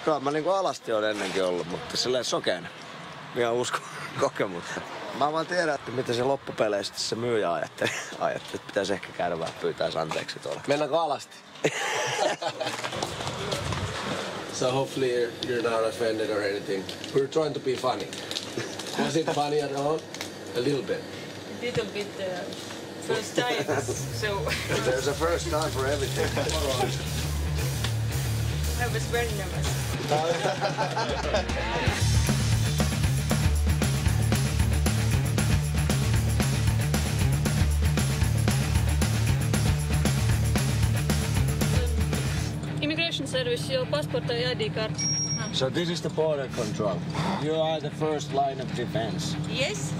Kyllä mä niinku alasti on ennenkin ollut, mutta silleen sokeena. Ihan uskon kokemusta. Mä vaan tiedän, että mitä se loppupeleissä se myyjä ajatteli, että pitäisi ehkä käydä vähän pyytää anteeksi tuolla. Mennäänkö alasti? So hopefully you're not offended or anything. We're trying to be funny. Was it funny at all? A little bit. A little bit first time, so... There's a first time for everything. I was very nervous. Immigration service, your passport and ID card. So this is the border control. You are the first line of defense. Yes.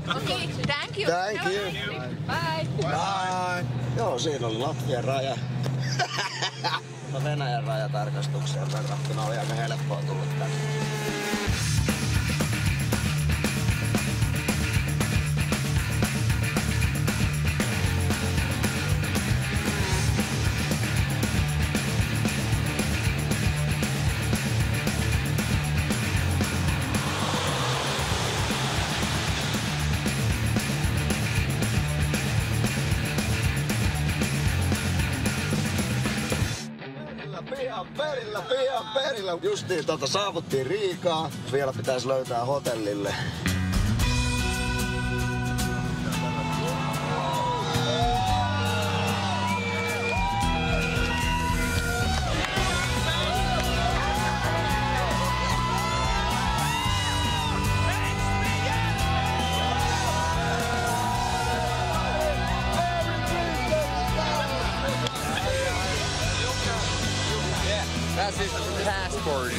Okay, thank you. Thank you. Bye. Bye. Joo, siinä oli Latvian raja. No Venäjän rajatarkastukseen verrattuna oli aika helppoa tullut tänne. Pian perillä. Justiin saavuttiin Riikaan. Vielä pitäisi löytää hotellille. That's his passport.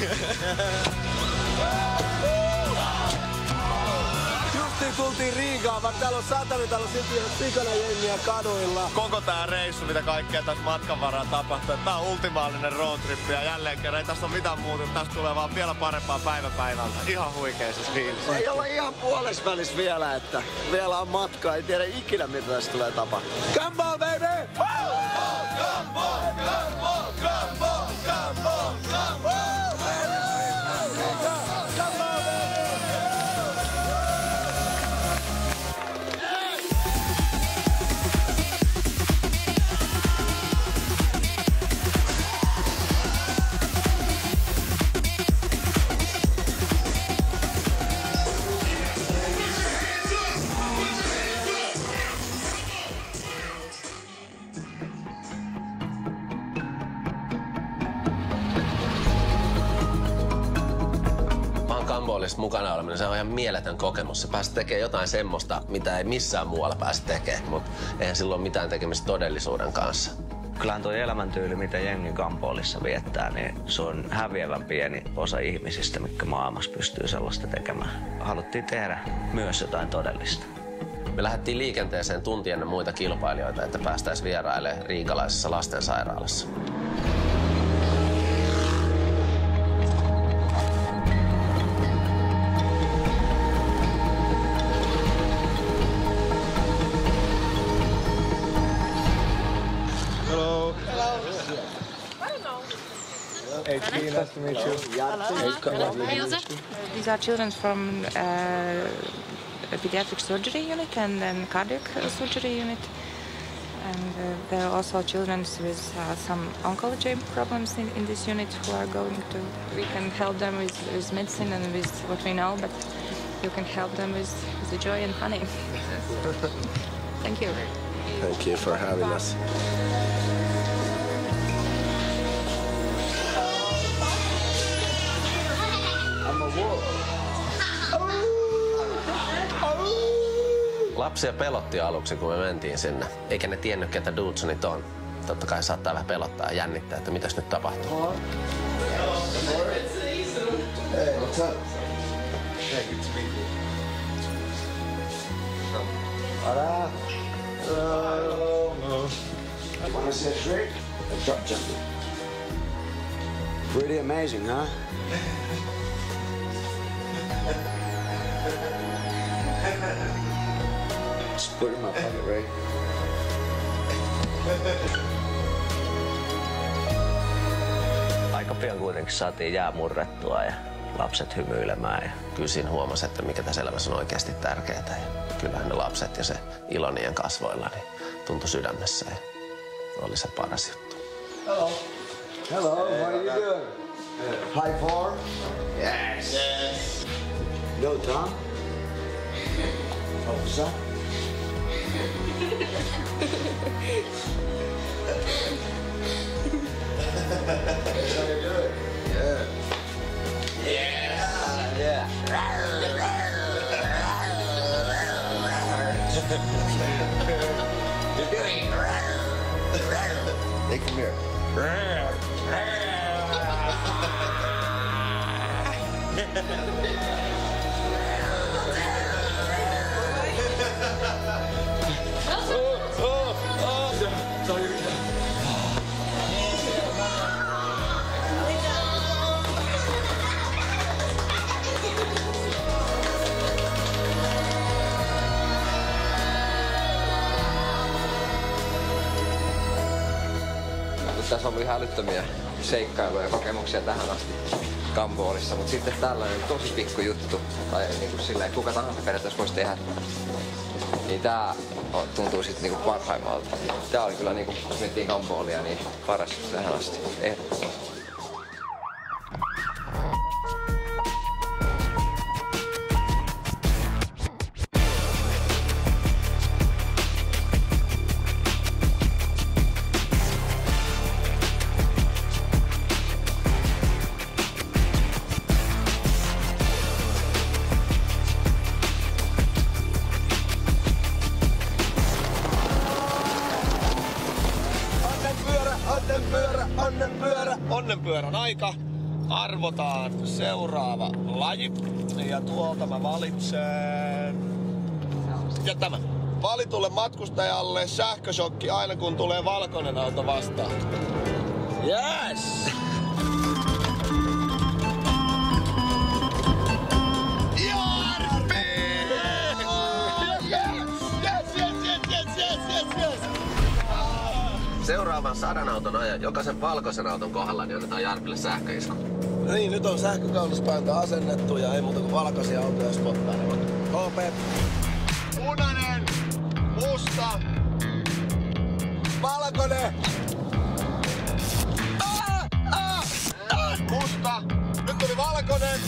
Justiin tultiin Riikaan, vaikka täällä on satanut, täällä on silti ihan sikana jengiä kaduilla. Koko tää reissu, mitä kaikkea tässä matkan varaan tapahtuu. Tää on ultimaalinen roadtrippi ja jälleen kerran ei tässä ole mitään muuta. Tästä tulee vaan vielä parempaa päivältä. Ihan huikea siis fiilis. Ei olla ihan puolessa välissä vielä, että vielä on matkaa. Ei tiedä ikinä, mitä tässä tulee tapahtumaan. Come on, baby! Kamboolissa mukana oleminen, se on ihan mieletön kokemus. Se pääsi tekemään jotain semmoista, mitä ei missään muualla pääse tekemään, mutta eihän sillä ole mitään tekemistä todellisuuden kanssa. Kyllähän tuo elämäntyyli, mitä jengi Kamboolissa viettää, niin se on häviävän pieni osa ihmisistä, mitkä maailmassa pystyy sellaista tekemään. Haluttiin tehdä myös jotain todellista. Me lähdettiin liikenteeseen tunti ennen muita kilpailijoita, että päästäisiin vierailemaan riikalaisessa lastensairaalassa. Nice to meet you. Hello. These are children from a pediatric surgery unit and then cardiac surgery unit. And there are also children with some oncology problems in this unit who are going to... We can help them with medicine and with what we know, but you can help them with the joy and honey. Thank you. Thank you for having us. Lapsia pelotti aluksi, kun me mentiin sinne. Eikä ne tiennyt, ketä Dudesonit on. Totta kai saattaa vähän pelottaa ja jännittää, että mitäs nyt tapahtuu. Hey, what's up? Hey, good to meet you. Hello. Wanna see a trick? A drop jump. Pretty amazing, huh? Just put it in my pocket, Ray. Aika pian kuitenkin saatiin jää murrettua ja lapset hymyilemään. Ja kyllä siinä huomasi, että mikä tässä elämässä on oikeasti tärkeää. Ja kyllähän ne lapset ja se ilo niiden kasvoilla niin tuntui sydämessä ja oli se paras juttu. Hello. Hello, what are you doing? High form? Yes. Yes. No, Tom? Oh, son? How you doing? Yeah. Yeah. You're doing it. Hey, come here. Tässä on ollut ihan älyttömiä seikkailuja ja kokemuksia tähän asti Kamboolissa, mutta sitten tällainen tosi pikku juttu, tai niin kuin silleen, kuka tahansa periaatteessa voisi tehdä, niin tää tuntuu sitten niin kuin parhaimmalta. Tää oli kyllä, niin kuin, jos miettii Kamboolia, niin paras tähän asti. Ehdottomasti. Onnenpyörän aika. Arvotaan seuraava laji. Ja tuolta mä valitsen... Ja tämä. Valitulle matkustajalle sähköshokki aina kun tulee valkoinen auto vastaan. Yes! Seuraavan 100 auton ajan, jokaisen valkoisen auton kohdalla, niin annetaan Jarpille sähköisku. No niin, nyt on sähkökaunispääntä asennettu ja ei muuta kuin valkoisia autoja spottailemaan. OP. Punainen, musta, valkoinen. Musta, nyt tuli valkoinen.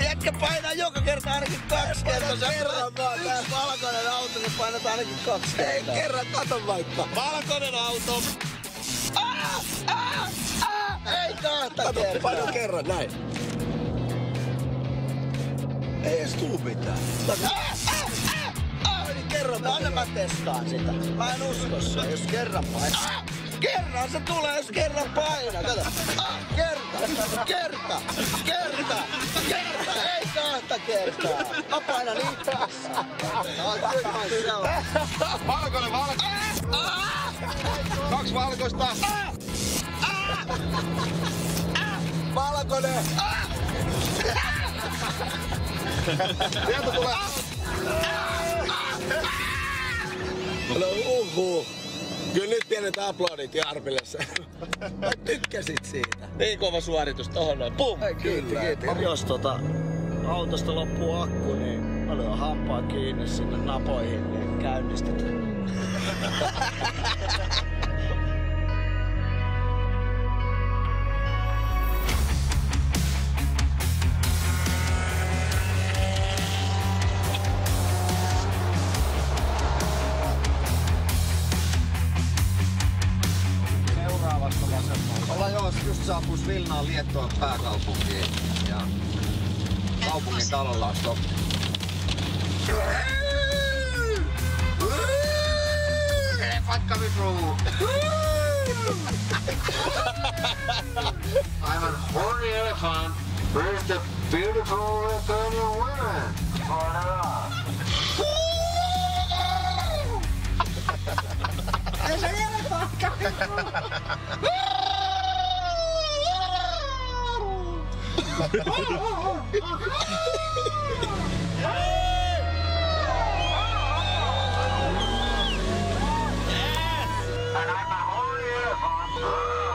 Jätkä painaa joka kerta ainakin 2 kertaa. Kerran vaan tää valkoinen auto, niin painat ainakin 2 kertaa. Ei kerran, kato vaikka. Valkoinen auto. Ei kahta kertaa. Paino kerran, näin. Ei edes tuu mitään. Niin kerran, anna mä testaan sitä. Mä en usko sua, jos kerran painaa. Kerran se tulee, jos kerran painaa. Kato. Kerta. Ei kahta kertaa. Mä painan itseässä. Valkoinen. 2 valkoista. Valkoinen. Sieltä tulee. No Kyllä nyt pienet aplodit Jarpille. Mä tykkäsit siitä. Niin kova suoritus tohon noin. Pum! Kiitti. Jos autosta loppuu akku, niin mä lyön hampaa kiinni sinne napoihin, niin käynnistetään. Ollaan just saapuis Vilnaan Liettuan pääkaupunkiin ja kaupungin talolla on stoppi. Elefant coming through! I'm an horny elephant. Where's the beautiful Lithuanian woman? There's an elephant coming through! And I'm a horny elephant.